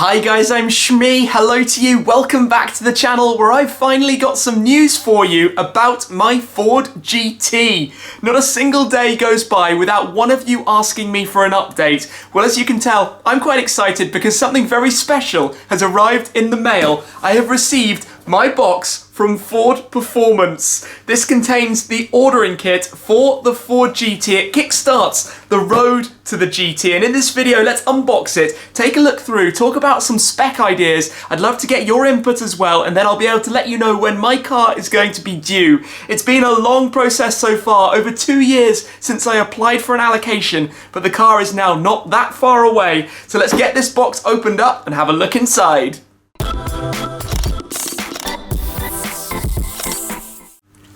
Hi guys, I'm Shmee. Hello to you. Welcome back to the channel where I've finally got some news for you about my Ford GT. Not a single day goes by without one of you asking me for an update. Well, as you can tell, I'm quite excited because something very special has arrived in the mail. I have received my box from Ford Performance. This contains the ordering kit for the Ford GT. It kickstarts the road to the GT, and in this video let's unbox it, take a look through, talk about some spec ideas. I'd love to get your input as well, and then I'll be able to let you know when my car is going to be due. It's been a long process so far, over 2 years since I applied for an allocation, but the car is now not that far away. So let's get this box opened up and have a look inside.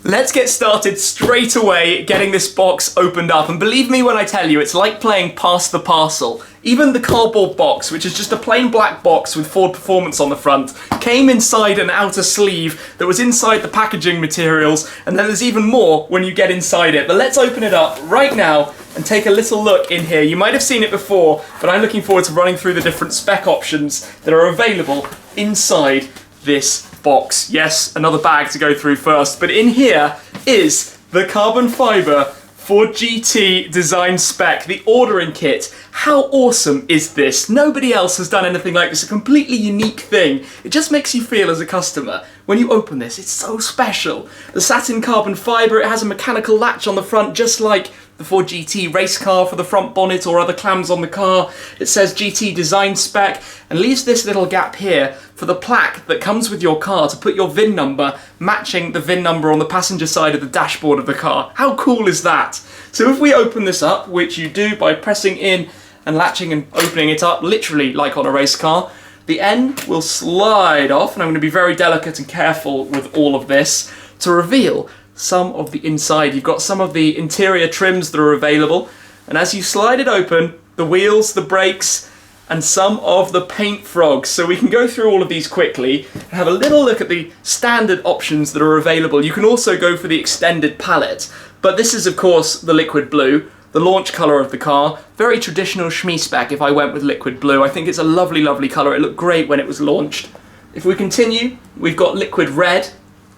Let's get started straight away getting this box opened up, and believe me when I tell you, it's like playing Pass the Parcel. Even the cardboard box, which is just a plain black box with Ford Performance on the front, came inside an outer sleeve that was inside the packaging materials, and then there's even more when you get inside it. But let's open it up right now and take a little look in here. You might have seen it before, but I'm looking forward to running through the different spec options that are available inside this box. Yes, another bag to go through first, but in here is the carbon fibre Ford GT Design Spec, the ordering kit. How awesome is this? Nobody else has done anything like this, a completely unique thing. It just makes you feel as a customer, when you open this, it's so special. The satin carbon fibre, it has a mechanical latch on the front, just like the Ford GT race car for the front bonnet or other clams on the car. It says GT Design Spec and leaves this little gap here for the plaque that comes with your car to put your VIN number matching the VIN number on the passenger side of the dashboard of the car. How cool is that? So if we open this up, which you do by pressing in and latching and opening it up, literally like on a race car, the end will slide off, and I'm going to be very delicate and careful with all of this to reveal some of the inside. You've got some of the interior trims that are available, and as you slide it open, the wheels, the brakes, and some of the paint frogs. So we can go through all of these quickly and have a little look at the standard options that are available. You can also go for the extended palette, but this is of course the liquid blue, the launch colour of the car. Very traditional Shmee spec if I went with liquid blue. I think it's a lovely, lovely colour. It looked great when it was launched. If we continue, we've got liquid red.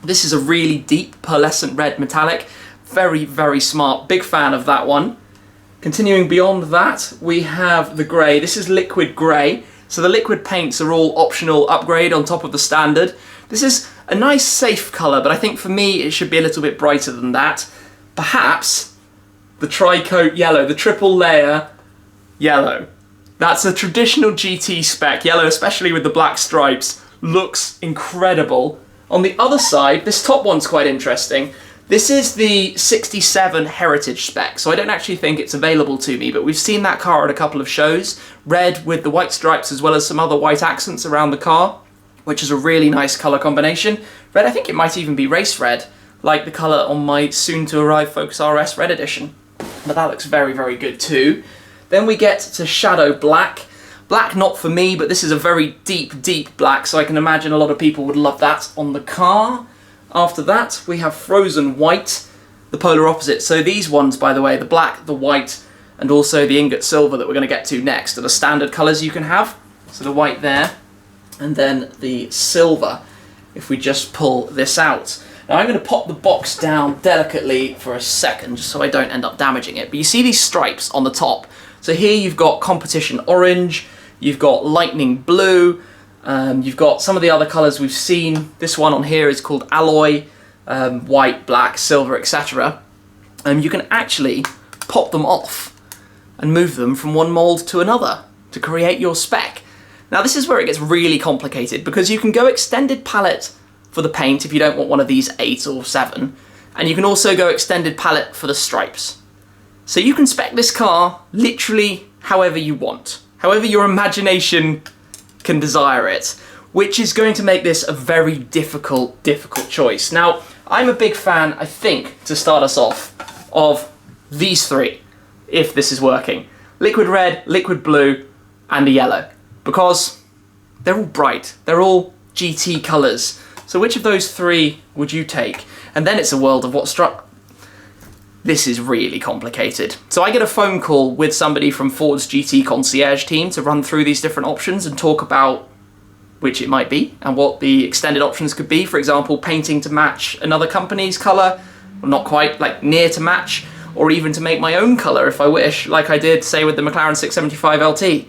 This is a really deep pearlescent red metallic. Very, very smart. Big fan of that one. Continuing beyond that, we have the grey. This is liquid grey. So the liquid paints are all optional upgrade on top of the standard. This is a nice safe colour, but I think for me it should be a little bit brighter than that. Perhaps the tri-coat yellow, the triple layer yellow. That's a traditional GT spec. Yellow, especially with the black stripes, looks incredible. On the other side, this top one's quite interesting. This is the 67 Heritage spec, so I don't actually think it's available to me, but we've seen that car at a couple of shows. Red with the white stripes as well as some other white accents around the car, which is a really nice colour combination. Red, I think it might even be race red, like the colour on my soon-to-arrive Focus RS Red Edition. But that looks very, very good too. Then we get to Shadow Black. Black not for me, but this is a very deep, deep black, so I can imagine a lot of people would love that on the car. After that, we have Frozen White, the polar opposite. So these ones, by the way, the black, the white, and also the ingot silver that we're going to get to next are the standard colours you can have. So the white there, and then the silver, if we just pull this out. Now I'm going to pop the box down delicately for a second, just so I don't end up damaging it. But you see these stripes on the top. So here you've got competition orange, you've got lightning blue, you've got some of the other colours we've seen. This one on here is called alloy, white, black, silver, etc. You can actually pop them off and move them from one mould to another to create your spec. Now this is where it gets really complicated, because you can go extended palette for the paint if you don't want one of these 8 or 7, and you can also go extended palette for the stripes. So you can spec this car literally however you want, however your imagination can desire it, which is going to make this a very difficult choice. Now, I'm a big fan, I think, to start us off, of these three, if this is working. Liquid red, liquid blue, and a yellow, because they're all bright, they're all GT colours. So which of those three would you take? And then it's a world of what this is really complicated. So I get a phone call with somebody from Ford's GT concierge team to run through these different options and talk about which it might be and what the extended options could be. For example, painting to match another company's colour, well, not quite, like near to match, or even to make my own colour if I wish, like I did, say, with the McLaren 675 LT.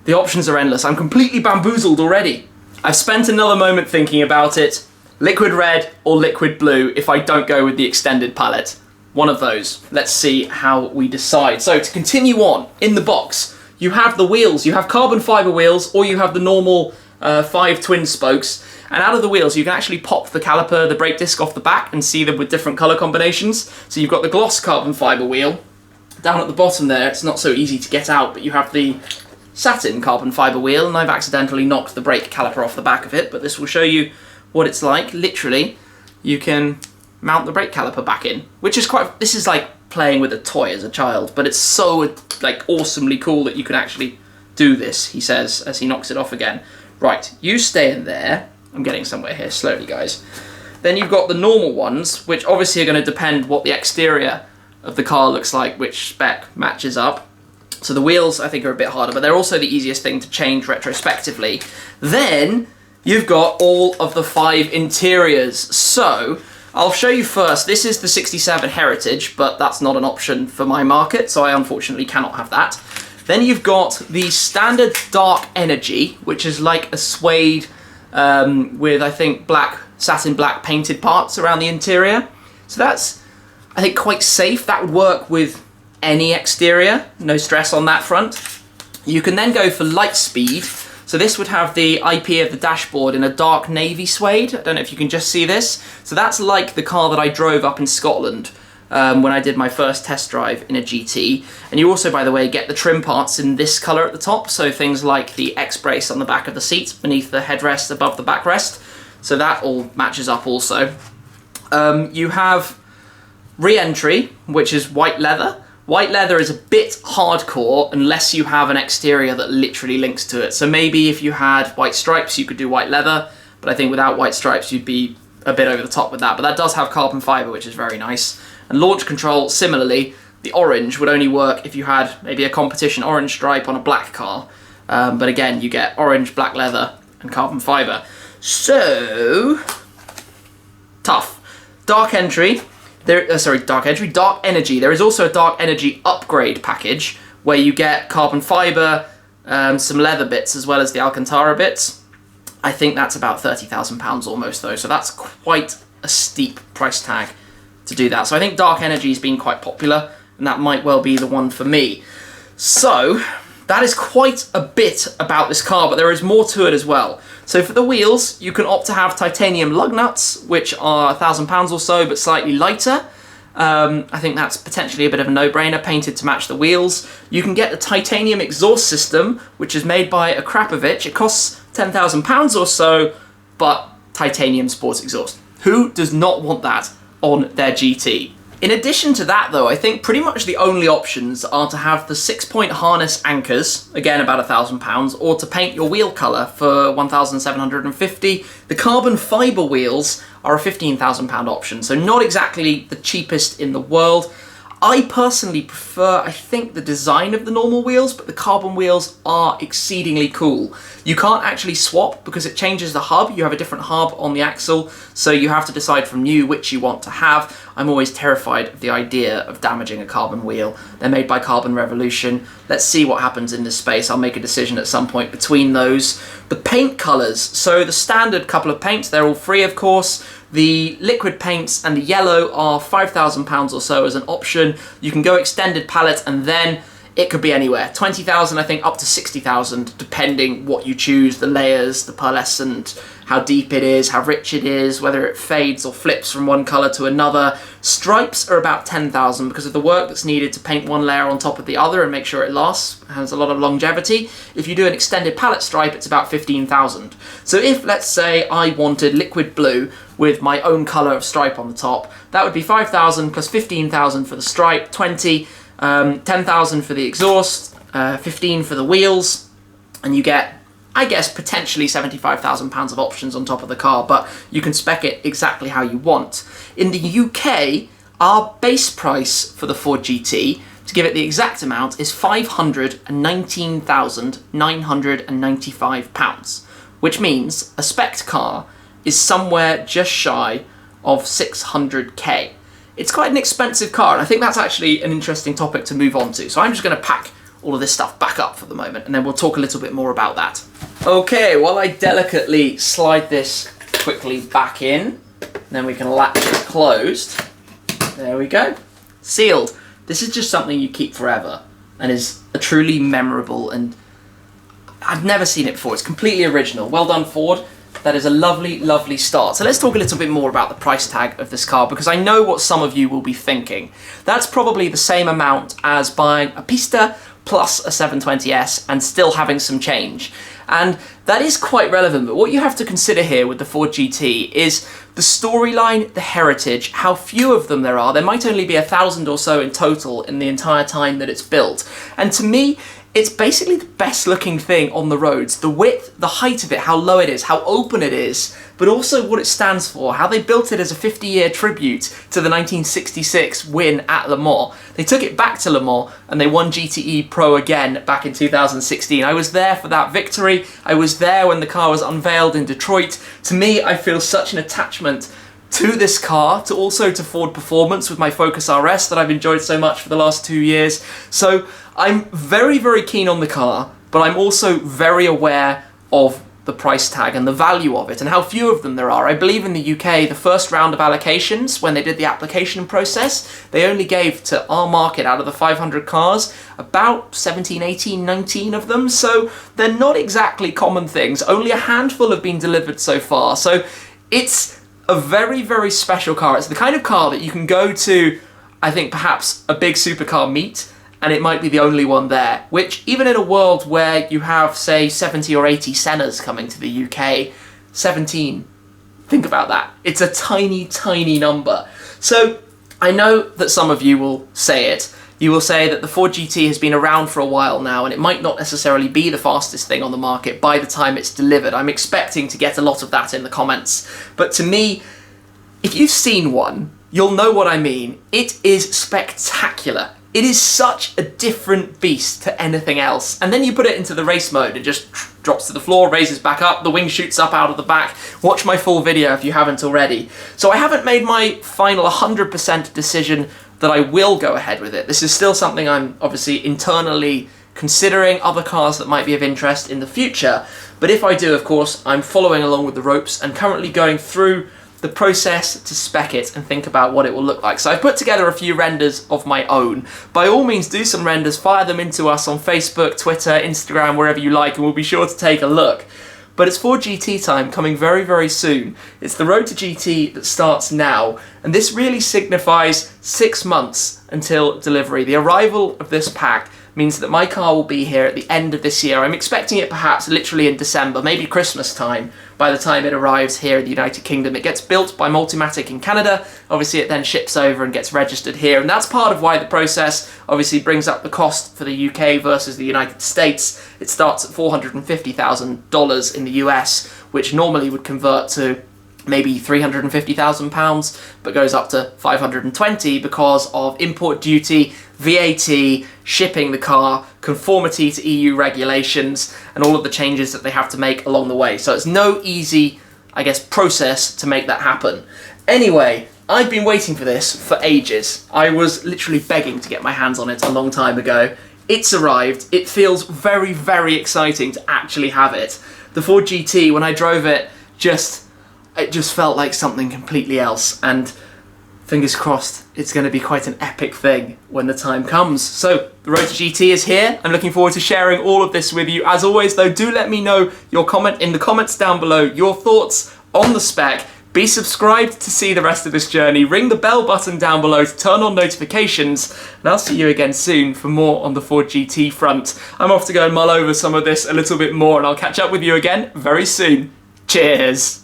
The options are endless. I'm completely bamboozled already. I've spent another moment thinking about it. Liquid red or liquid blue if I don't go with the extended palette. One of those. Let's see how we decide. So to continue on, in the box, you have the wheels. You have carbon fibre wheels, or you have the normal 5 twin spokes. And out of the wheels, you can actually pop the caliper, the brake disc off the back and see them with different colour combinations. So you've got the gloss carbon fibre wheel. Down at the bottom there, it's not so easy to get out, but you have the satin carbon fibre wheel, and I've accidentally knocked the brake caliper off the back of it, but this will show you what it's like. Literally, you can mount the brake caliper back in, which is quite, this is like playing with a toy as a child, but it's so like awesomely cool that you can actually do this, he says, as he knocks it off again. Right, you stay in there. I'm getting somewhere here, slowly guys. Then you've got the normal ones, which obviously are going to depend what the exterior of the car looks like, which spec matches up. So the wheels, I think, are a bit harder, but they're also the easiest thing to change retrospectively. Then you've got all of the 5 interiors. So I'll show you first. This is the 67 Heritage, but that's not an option for my market, so I unfortunately cannot have that. Then you've got the standard Dark Energy, which is like a suede with, I think, black, satin black painted parts around the interior. So that's, I think, quite safe. That would work with any exterior, no stress on that front. You can then go for Lightspeed. So this would have the IP of the dashboard in a dark navy suede. I don't know if you can just see this. So that's like the car that I drove up in Scotland when I did my first test drive in a GT. And you also, by the way, get the trim parts in this colour at the top. So things like the X-brace on the back of the seat, beneath the headrest, above the backrest. So that all matches up also. You have Re-Entry, which is white leather. White leather is a bit hardcore unless you have an exterior that literally links to it. So maybe if you had white stripes, you could do white leather, but I think without white stripes, you'd be a bit over the top with that. But that does have carbon fibre, which is very nice. And launch control, similarly, the orange would only work if you had maybe a competition orange stripe on a black car. But again, you get orange, black leather, and carbon fibre. So, tough. Dark Energy. Dark Energy. There is also a Dark Energy upgrade package where you get carbon fibre, some leather bits as well as the Alcantara bits. I think that's about £30,000 almost though, so that's quite a steep price tag to do that. So I think Dark Energy has been quite popular, and that might well be the one for me. So that is quite a bit about this car, but there is more to it as well. So for the wheels, you can opt to have titanium lug nuts, which are £1,000 or so, but slightly lighter. I think that's potentially a bit of a no-brainer, painted to match the wheels. You can get the titanium exhaust system, which is made by a Krapovich. It costs £10,000 or so, but titanium sports exhaust. Who does not want that on their GT? In addition to that though, I think pretty much the only options are to have the 6-point harness anchors, again about £1,000, or to paint your wheel colour for £1,750. The carbon fibre wheels are a £15,000 option, so not exactly the cheapest in the world. I personally prefer, I think, the design of the normal wheels, but the carbon wheels are exceedingly cool. You can't actually swap because it changes the hub. You have a different hub on the axle, so you have to decide from new which you want to have. I'm always terrified of the idea of damaging a carbon wheel. They're made by Carbon Revolution. Let's see what happens in this space. I'll make a decision at some point between those. The paint colours, so the standard couple of paints, they're all free of course. The liquid paints and the yellow are £5,000 or so as an option. You can go extended palette and then it could be anywhere. 20,000, I think, up to 60,000, depending what you choose, the layers, the pearlescent, how deep it is, how rich it is, whether it fades or flips from one colour to another. Stripes are about 10,000 because of the work that's needed to paint one layer on top of the other and make sure it lasts, has a lot of longevity. If you do an extended palette stripe, it's about 15,000. So if, let's say, I wanted liquid blue with my own colour of stripe on the top, that would be 5,000 plus 15,000 for the stripe, 20, 10,000 for the exhaust, 15 for the wheels, and you get, I guess, potentially £75,000 of options on top of the car, but you can spec it exactly how you want. In the UK, Our base price for the Ford GT, to give it the exact amount, is £519,995, which means a spec car is somewhere just shy of 600k. It's quite an expensive car, and I think that's actually an interesting topic to move on to. So I'm just going to pack all of this stuff back up for the moment, and then we'll talk a little bit more about that. Okay, while I delicately slide this quickly back in, then we can latch it closed. There we go. Sealed. This is just something you keep forever, and is a truly memorable, and I've never seen it before. It's completely original. Well done, Ford. That is a lovely, lovely start. So let's talk a little bit more about the price tag of this car, because I know what some of you will be thinking. That's probably the same amount as buying a Pista plus a 720S and still having some change. And that is quite relevant, but what you have to consider here with the Ford GT is the storyline, the heritage, how few of them there are. There might only be 1,000 or so in total in the entire time that it's built. And to me, it's basically the best looking thing on the roads. The width, the height of it, how low it is, how open it is, but also what it stands for, how they built it as a 50-year tribute to the 1966 win at Le Mans. They took it back to Le Mans and they won GTE Pro again back in 2016. I was there for that victory. I was there when the car was unveiled in Detroit. To me, I feel such an attachment to this car, also to Ford Performance with my Focus RS that I've enjoyed so much for the last 2 years. So I'm very, very keen on the car, but I'm also very aware of the price tag and the value of it and how few of them there are. I believe in the UK, the first round of allocations, when they did the application process, they only gave to our market, out of the 500 cars, about 17, 18, 19 of them. So they're not exactly common things. Only a handful have been delivered so far. So it's a very, very special car. It's the kind of car that you can go to, I think, perhaps a big supercar meet, and it might be the only one there, which even in a world where you have, say, 70 or 80 Sennas coming to the UK, 17, think about that. It's a tiny, tiny number. So I know that some of you will say it. You will say that the Ford GT has been around for a while now, and it might not necessarily be the fastest thing on the market by the time it's delivered. I'm expecting to get a lot of that in the comments. But to me, if you've seen one, you'll know what I mean. It is spectacular. It is such a different beast to anything else. And then you put it into the race mode, it just drops to the floor, raises back up, the wing shoots up out of the back. Watch my full video if you haven't already. So I haven't made my final 100% decision that I will go ahead with it. This is still something I'm obviously internally considering, other cars that might be of interest in the future. But if I do, of course, I'm following along with the ropes and currently going through the process to spec it and think about what it will look like. So I've put together a few renders of my own. By all means, do some renders, fire them into us on Facebook, Twitter, Instagram, wherever you like, and we'll be sure to take a look. But it's Ford GT time, coming very, very soon. It's the road to GT that starts now, and this really signifies 6 months until delivery. The arrival of this pack means that my car will be here at the end of this year. I'm expecting it perhaps literally in December, maybe Christmas time, by the time it arrives here in the United Kingdom. It gets built by Multimatic in Canada. Obviously it then ships over and gets registered here, and that's part of why the process obviously brings up the cost for the UK versus the United States. It starts at $450,000 in the US, which normally would convert to maybe £350,000, but goes up to 520 because of import duty, VAT, shipping the car, conformity to EU regulations, and all of the changes that they have to make along the way. So it's no easy, I guess, process to make that happen. Anyway, I've been waiting for this for ages. I was literally begging to get my hands on it a long time ago. It's arrived. It feels very, very exciting to actually have it. The Ford GT, when I drove it, it just felt like something completely else, and fingers crossed it's going to be quite an epic thing when the time comes. So the road to GT is here. I'm looking forward to sharing all of this with you. As always though, do let me know your comment in the comments down below, your thoughts on the spec. Be subscribed to see the rest of this journey. Ring the bell button down below to turn on notifications, and I'll see you again soon for more on the Ford GT front. I'm off to go and mull over some of this a little bit more, and I'll catch up with you again very soon. Cheers!